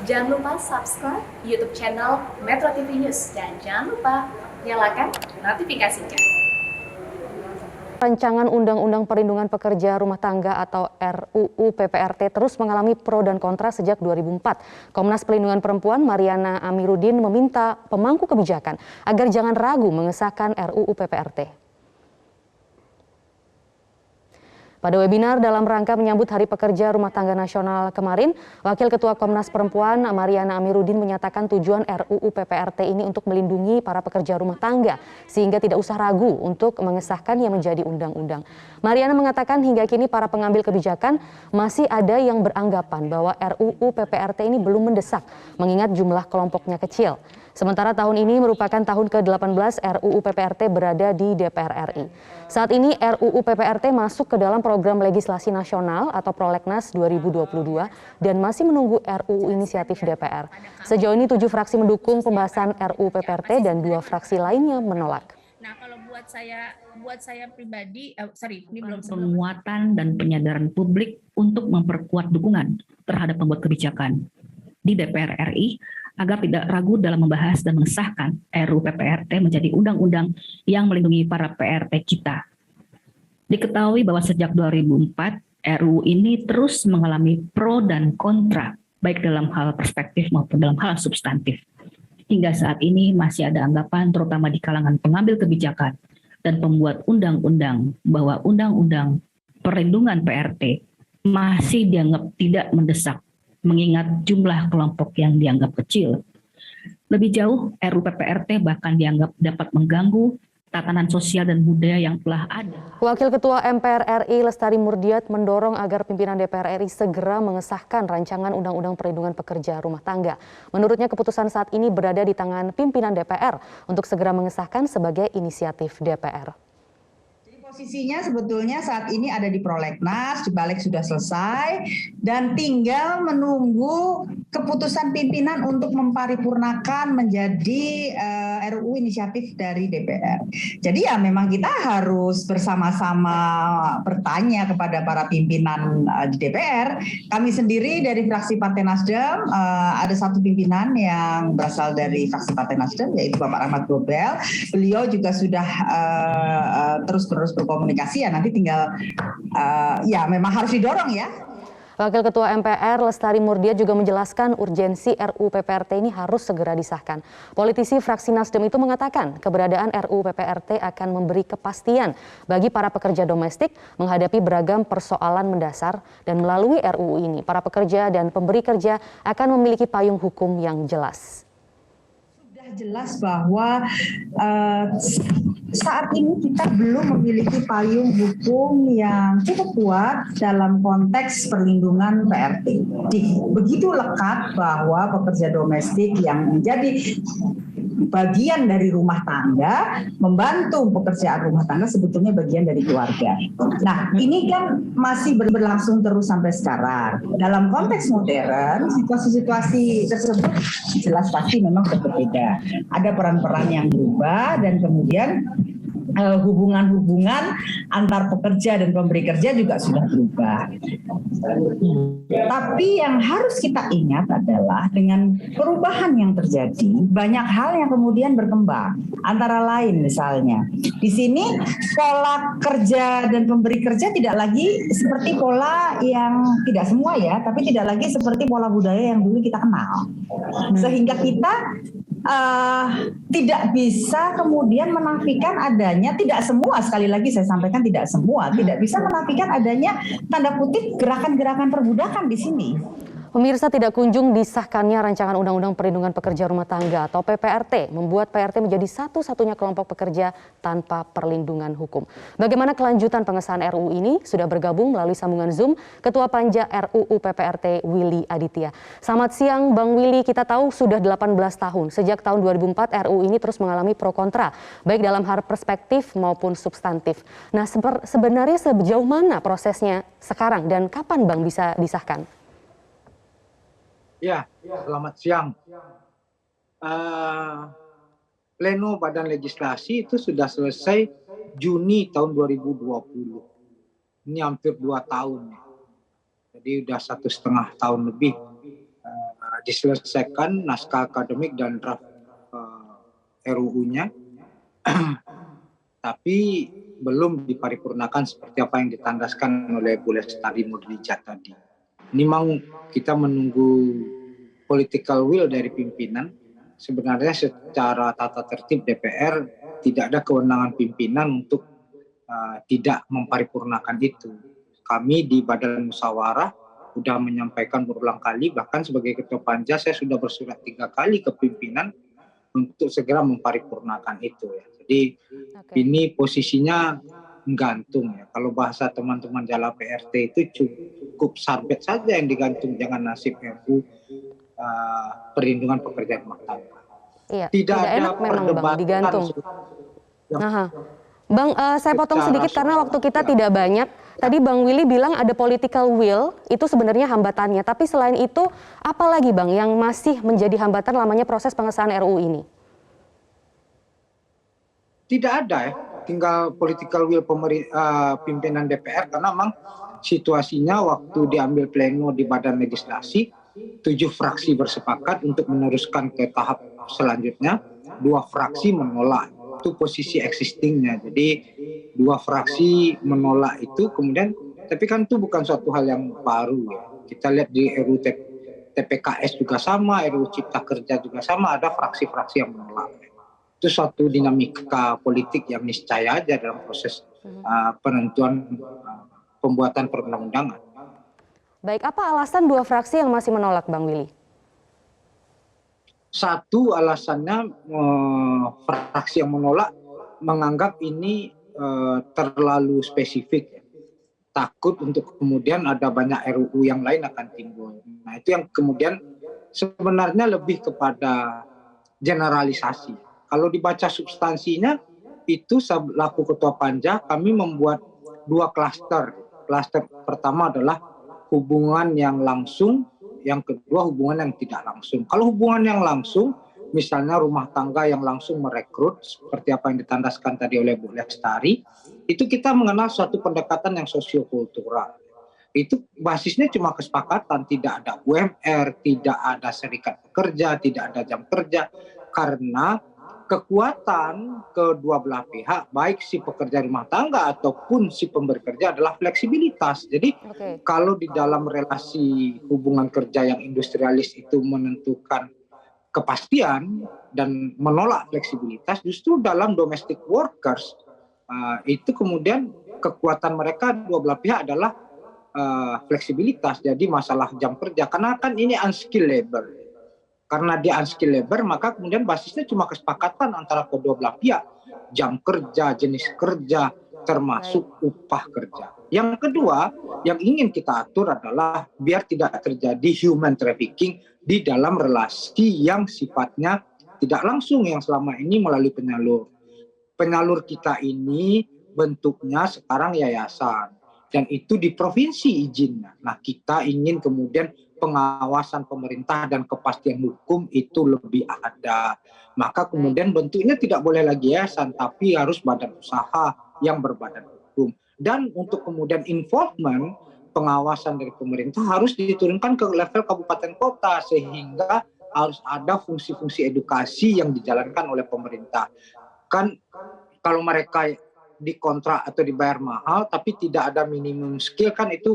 Jangan lupa subscribe YouTube channel Metro TV News dan jangan lupa nyalakan notifikasinya. Rancangan Undang-Undang Perlindungan Pekerja Rumah Tangga atau RUU PPRT terus mengalami pro dan kontra sejak 2004. Komnas Perlindungan Perempuan Mariana Amiruddin meminta pemangku kebijakan agar jangan ragu mengesahkan RUU PPRT. Pada webinar dalam rangka menyambut Hari Pekerja Rumah Tangga Nasional kemarin, Wakil Ketua Komnas Perempuan Mariana Amiruddin menyatakan tujuan RUU PPRT ini untuk melindungi para pekerja rumah tangga sehingga tidak usah ragu untuk mengesahkannya menjadi undang-undang. Mariana mengatakan hingga kini para pengambil kebijakan masih ada yang beranggapan bahwa RUU PPRT ini belum mendesak mengingat jumlah kelompoknya kecil. Sementara tahun ini merupakan tahun ke-18 RUU PPRT berada di DPR RI. Saat ini RUU PPRT masuk ke dalam program legislasi nasional atau Prolegnas 2022 dan masih menunggu RUU inisiatif DPR. Sejauh ini 7 fraksi mendukung pembahasan RUU PPRT dan 2 fraksi lainnya menolak. Nah, kalau buat saya pribadi, ini belum penguatan dan penyadaran publik untuk memperkuat dukungan terhadap pembuat kebijakan di DPR RI agar tidak ragu dalam membahas dan mengesahkan RUU PPRT menjadi undang-undang yang melindungi para PRT kita. Diketahui bahwa sejak 2004, RUU ini terus mengalami pro dan kontra, baik dalam hal perspektif maupun dalam hal substantif. Hingga saat ini masih ada anggapan terutama di kalangan pengambil kebijakan dan pembuat undang-undang bahwa undang-undang perlindungan PRT masih dianggap tidak mendesak mengingat jumlah kelompok yang dianggap kecil. Lebih jauh, RUU PPRT bahkan dianggap dapat mengganggu tatanan sosial dan budaya yang telah ada. Wakil Ketua MPR RI Lestari Murdiat mendorong agar pimpinan DPR RI segera mengesahkan rancangan Undang-Undang Perlindungan Pekerja Rumah Tangga. Menurutnya keputusan saat ini berada di tangan pimpinan DPR untuk segera mengesahkan sebagai inisiatif DPR. Posisinya sebetulnya saat ini ada di Prolegnas, di Balik sudah selesai, dan tinggal menunggu keputusan pimpinan untuk memparipurnakan menjadi RUU inisiatif dari DPR. Jadi ya memang kita harus bersama-sama bertanya kepada para pimpinan di DPR. Kami sendiri dari fraksi Partai Nasdem, ada satu pimpinan yang berasal dari fraksi Partai Nasdem, yaitu Bapak Rahmat Gobel. Beliau juga sudah terus-menerus berkomunikasi, ya nanti tinggal ya memang harus didorong ya. Wakil Ketua MPR Lestari Murdiat juga menjelaskan urgensi RUU PPRT ini harus segera disahkan. Politisi fraksi Nasdem itu mengatakan keberadaan RUU PPRT akan memberi kepastian bagi para pekerja domestik menghadapi beragam persoalan mendasar dan melalui RUU ini para pekerja dan pemberi kerja akan memiliki payung hukum yang jelas. Jelas bahwa saat ini kita belum memiliki payung hukum yang cukup kuat dalam konteks perlindungan PRT. Begitu lekat bahwa pekerja domestik yang menjadi bagian dari rumah tangga, membantu pekerjaan rumah tangga sebetulnya bagian dari keluarga. Nah, ini kan masih berlangsung terus sampai sekarang. Dalam konteks modern, situasi-situasi tersebut jelas pasti memang berbeda. Ada peran-peran yang berubah dan kemudian hubungan-hubungan antar pekerja dan pemberi kerja juga sudah berubah. Tapi yang harus kita ingat adalah dengan perubahan yang terjadi, banyak hal yang kemudian berkembang. Antara lain misalnya, di sini pola kerja dan pemberi kerja tidak lagi seperti pola yang tidak semua ya, tapi tidak lagi seperti pola budaya yang dulu kita kenal. Sehingga kita tidak bisa kemudian menafikan adanya, tidak semua, sekali lagi saya sampaikan tidak semua, tidak bisa menafikan adanya tanda kutip gerakan-gerakan perbudakan di sini. Pemirsa, tidak kunjung disahkannya rancangan Undang-Undang Perlindungan Pekerja Rumah Tangga atau PPRT membuat PRT menjadi satu-satunya kelompok pekerja tanpa perlindungan hukum. Bagaimana kelanjutan pengesahan RUU ini? Sudah bergabung melalui sambungan Zoom Ketua Panja RUU PPRT Willy Aditya. Selamat siang Bang Willy, kita tahu sudah 18 tahun. Sejak tahun 2004 RUU ini terus mengalami pro kontra, baik dalam hal perspektif maupun substantif. Nah, sebenarnya sejauh mana prosesnya sekarang dan kapan Bang bisa disahkan? Ya, selamat siang. Pleno Badan Legislasi itu sudah selesai Juni tahun 2020. Ini hampir 2 tahun. Jadi udah 1,5 tahun lebih diselesaikan naskah akademik dan draft RUU-nya, tapi belum diparipurnakan seperti apa yang ditandaskan oleh Bu Lestari Nurhijah tadi. Ini mau kita menunggu political will dari pimpinan. Sebenarnya secara tata tertib DPR tidak ada kewenangan pimpinan untuk tidak memparipurnakan itu. Kami di Badan Musyawarah sudah menyampaikan berulang kali, bahkan sebagai Ketua Panja saya sudah bersurat 3 kali ke pimpinan untuk segera memparipurnakan itu ya. Jadi ini posisinya gantung ya. Kalau bahasa teman-teman Jala PRT itu cukup sarbet saja yang digantung, jangan nasib RUU perlindungan pekerja rumah tangga. Iya, tidak ada enak memang Bang, digantung. Yang Bang, saya potong sedikit karena waktu kita tidak banyak. Tadi Bang Willy bilang ada political will, itu sebenarnya hambatannya. Tapi selain itu, apa lagi Bang yang masih menjadi hambatan lamanya proses pengesahan RUU ini? Tidak ada ya, tinggal political will pimpinan DPR, karena memang situasinya waktu diambil pleno di Badan Legislasi, 7 fraksi bersepakat untuk meneruskan ke tahap selanjutnya, 2 fraksi menolak. Itu posisi existingnya. Jadi 2 fraksi menolak itu, kemudian tapi kan itu bukan suatu hal yang baru ya. Kita lihat di RUU TPKS juga sama, RUU Cipta Kerja juga sama, ada fraksi-fraksi yang menolak. Itu suatu dinamika politik yang niscaya aja dalam proses penentuan pembuatan perundang-undangan. Baik, apa alasan 2 fraksi yang masih menolak Bang Willy? Satu alasannya fraksi yang menolak menganggap ini terlalu spesifik, takut untuk kemudian ada banyak RUU yang lain akan timbul. Nah itu yang kemudian sebenarnya lebih kepada generalisasi. Kalau dibaca substansinya itu selaku Ketua Panja kami membuat 2 klaster. Klaster pertama adalah hubungan yang langsung, yang kedua hubungan yang tidak langsung. Kalau hubungan yang langsung, misalnya rumah tangga yang langsung merekrut, seperti apa yang ditandaskan tadi oleh Bu Lestari, itu kita mengenal suatu pendekatan yang sosiokultural. Itu basisnya cuma kesepakatan, tidak ada UMR, tidak ada serikat pekerja, tidak ada jam kerja, karena kekuatan kedua belah pihak, baik si pekerja rumah tangga ataupun si pemberi kerja adalah fleksibilitas. Jadi kalau di dalam relasi hubungan kerja yang industrialis itu menentukan kepastian dan menolak fleksibilitas, justru dalam domestic workers itu kemudian kekuatan mereka dua belah pihak adalah fleksibilitas. Jadi masalah jam kerja, karena kan ini unskilled labor. Karena dia unskilled labor, maka kemudian basisnya cuma kesepakatan antara kedua belah pihak. Jam kerja, jenis kerja, termasuk upah kerja. Yang kedua, yang ingin kita atur adalah biar tidak terjadi human trafficking di dalam relasi yang sifatnya tidak langsung, yang selama ini melalui penyalur. Penyalur kita ini bentuknya sekarang yayasan. Dan itu di provinsi izinnya. Nah, kita ingin kemudian pengawasan pemerintah dan kepastian hukum itu lebih ada. Maka kemudian bentuknya tidak boleh lagi yayasan, tapi harus badan usaha yang berbadan hukum. Dan untuk kemudian involvement, pengawasan dari pemerintah harus diturunkan ke level kabupaten kota, sehingga harus ada fungsi-fungsi edukasi yang dijalankan oleh pemerintah. Kan kalau mereka dikontrak atau dibayar mahal, tapi tidak ada minimum skill, kan itu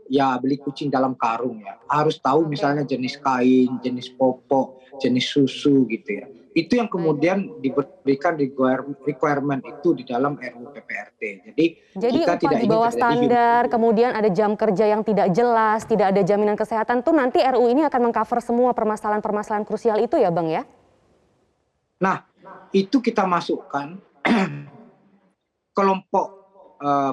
ya beli kucing dalam karung ya. Harus tahu misalnya jenis kain, jenis popok, jenis susu gitu ya. Itu yang kemudian diberikan requirement itu di dalam RUU PPRT. Jadi kita upah tidak di bawah standar, kemudian ada jam kerja yang tidak jelas, tidak ada jaminan kesehatan, tuh nanti RUU ini akan mengcover semua permasalahan-permasalahan krusial itu ya Bang ya? Nah, itu kita masukkan kelompok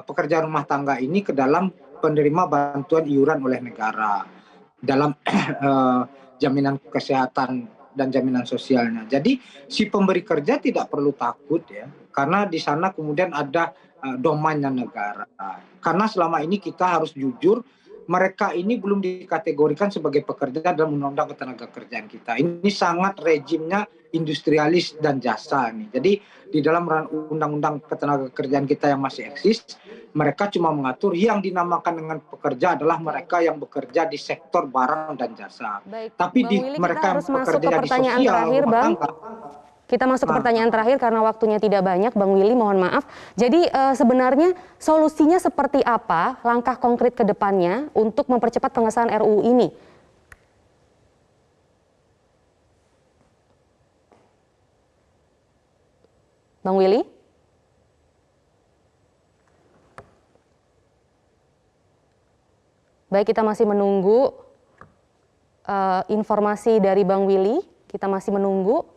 pekerja rumah tangga ini ke dalam penerima bantuan iuran oleh negara dalam jaminan kesehatan dan jaminan sosialnya. Jadi si pemberi kerja tidak perlu takut ya, karena di sana kemudian ada domainnya negara. Karena selama ini kita harus jujur, mereka ini belum dikategorikan sebagai pekerja dalam Undang-Undang Ketenagakerjaan kita. Ini sangat rejimnya industrialis dan jasa nih. Jadi di dalam Undang-Undang Ketenagakerjaan kita yang masih eksis, mereka cuma mengatur yang dinamakan dengan pekerja adalah mereka yang bekerja di sektor barang dan jasa. Baik, Tapi Bang di Willy, mereka kita yang harus masuk ke bekerja di pertanyaan sosial, terakhir, rumah Bang. tangga. Kita masuk ke pertanyaan terakhir karena waktunya tidak banyak, Bang Willy, mohon maaf. Jadi sebenarnya solusinya seperti apa, langkah konkret ke depannya untuk mempercepat pengesahan RUU ini? Bang Willy? Baik, kita masih menunggu informasi dari Bang Willy. Kita masih menunggu.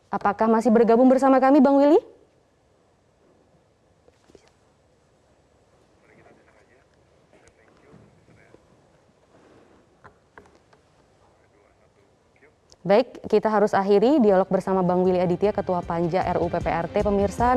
Apakah masih bergabung bersama kami, Bang Willy? Baik, kita harus akhiri dialog bersama Bang Willy Aditya, Ketua Panja RUU PPRT. Pemirsa,